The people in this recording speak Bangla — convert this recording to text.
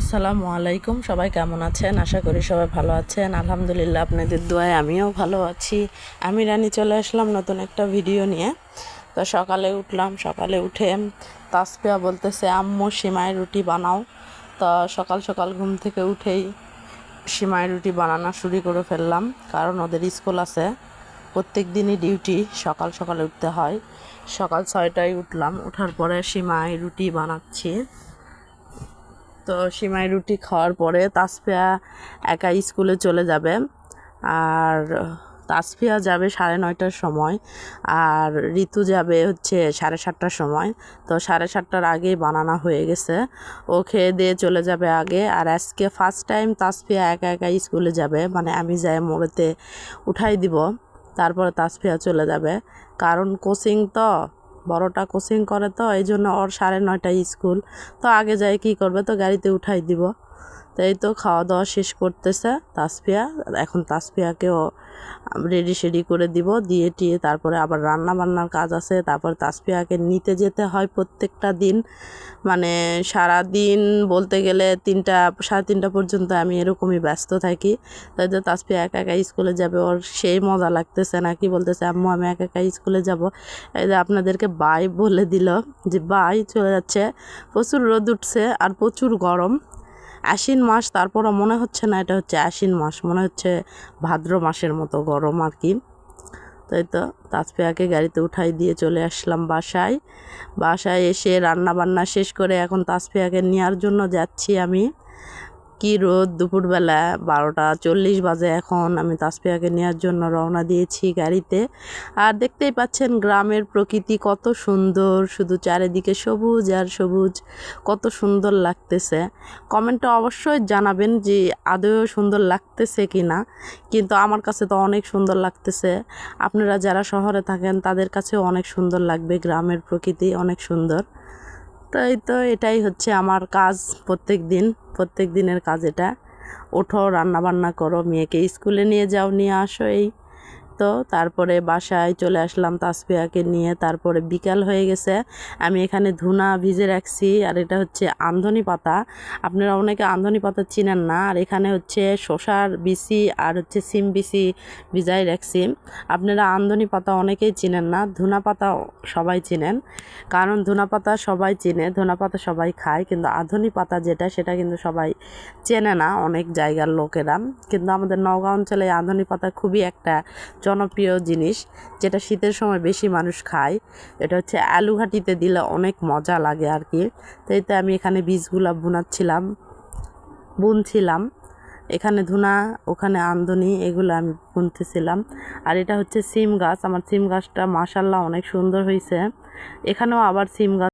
আসসালামু আলাইকুম। সবাই কেমন আছেন? আশা করি সবাই ভালো আছেন। আলহামদুলিল্লাহ, আপনাদের দোয়ায় আমিও ভালো আছি। আমি রানী চলে আসলাম নতুন একটা ভিডিও নিয়ে। তো সকালে উঠে তাসপিয়া বলতেছে, আম্মু সিমাই রুটি বানাও। তো সকাল সকাল ঘুম থেকে উঠেই সিমাই রুটি বানানো শুরু করে ফেললাম, কারণ ওদের স্কুল আছে। প্রত্যেক দিনই ডিউটি, সকাল সকালে উঠতে হয়। সকাল 6টায় উঠলাম, ওঠার পরে সিমাই রুটি বানাচ্ছি। তো সিমাই রুটি খাওয়ার পরে তাসফিয়া একা স্কুলে চলে যাবে, আর তাসফিয়া যাবে 9:30টার সময়, আর ঋতু যাবে হচ্ছে 7:30টার সময়। তো 7:30টার আগেই বানানো হয়ে গেছে, ও খেয়ে দিয়ে চলে যাবে আগে। আর আজকে ফার্স্ট টাইম তাসফিয়া একা একা স্কুলে যাবে, মানে আমি যাই মোড়েতে উঠাই দিব, তারপরে তাসফিয়া চলে যাবে। কারণ কোচিং তো, বড়টা কোচিং করে, তো এই জন্য ওর 9:30টায় স্কুল। তো আগে যাই কি করবে, তো গাড়িতে উঠাই দিব। তো এই তো খাওয়া দাওয়া শেষ করতেছে তাসফিয়া। এখন তাসফিয়াকেও রেডি শেডি করে দিব, দিয়ে টিয়ে তারপরে আবার রান্না বান্নার কাজ আছে। তারপর তাসফিয়াকে নিতে যেতে হয় প্রত্যেকটা দিন, মানে সারা দিন বলতে গেলে 3টা 3:30 পর্যন্ত আমি এরকমই ব্যস্ত থাকি। তাই তো তাসফিয়া একা একা স্কুলে যাবে, ওর সেই মজা লাগতেছে না, কি বলতেছে, আম্মু আমি একা একা স্কুলে যাব। এই যে আপনাদেরকে বাই বলে দিল, যে বাই চলে যাচ্ছে। প্রচুর রোদ উঠছে আর প্রচুর গরম। আশ্বিন মাস, তারপরও মনে হচ্ছে না এটা হচ্ছে আশ্বিন মাস, মনে হচ্ছে ভাদ্র মাসের মতো গরম আর কি। তাই তো তাসফিয়াকে গাড়িতে উঠাই দিয়ে চলে আসলাম বাসায় এসে রান্না বান্না শেষ করে এখন তাসফিয়াকে নেওয়ার জন্য যাচ্ছি আমি। কি রোদ, দুপুরবেলা 12:40 বাজে এখন। আমি তাসফিয়াকে নেওয়ার জন্য রওনা দিয়েছি গাড়িতে। আর দেখতেই পাচ্ছেন গ্রামের প্রকৃতি কত সুন্দর, শুধু চারিদিকে সবুজ আর সবুজ, কত সুন্দর লাগতেছে। কমেন্টে অবশ্যই জানাবেন যে আদৌ সুন্দর লাগতেছে কি না, কিন্তু আমার কাছে তো অনেক সুন্দর লাগতেছে। আপনারা যারা শহরে থাকেন তাদের কাছেও অনেক সুন্দর লাগবে, গ্রামের প্রকৃতি অনেক সুন্দর। তাই তো এটাই হচ্ছে আমার কাজ, প্রত্যেক দিনের কাজ এটা। ওঠো, রান্না বান্না করো, মেয়েকে স্কুলে নিয়ে যাও, নিয়ে আসো, এই তো। তারপরে বাসায় চলে আসলাম তাসফিয়াকে নিয়ে। তারপরে বিকাল হয়ে গেছে, আমি এখানে ধুনা ভিজে রাখছি, আর এটা হচ্ছে আমধনি পাতা। আপনারা অনেকে আমধনি পাতা চিনেন না, আর এখানে হচ্ছে শসার বিচি আর হচ্ছে সিম বিচি ভিজাই রাখছি। আপনারা আমধনি পাতা অনেকেই চিনেন না, ধুনা পাতা সবাই চিনেন। কারণ ধুনা পাতা সবাই চিনে, ধুনা পাতা সবাই খায়, কিন্তু আধনি পাতা যেটা, সেটা কিন্তু সবাই চেনে না, অনেক জায়গার লোকেরা। কিন্তু আমাদের নওগাঁ অঞ্চলে আধনি পাতা খুবই একটা জনপ্রিয় জিনিস, যেটা শীতের সময় বেশি মানুষ খায়। এটা হচ্ছে আলু ঘাটিতে দিলে অনেক মজা লাগে আর কি। তাই তো আমি এখানে বীজগুলা বুনছিলাম। এখানে ধুনা, ওখানে আমদনি, এগুলো আমি বুনতেছিলাম। আর এটা হচ্ছে সিম গাছ, আমার সিম গাছটা মাশাআল্লাহ অনেক সুন্দর হয়েছে। এখানেও আবার সিম গাছ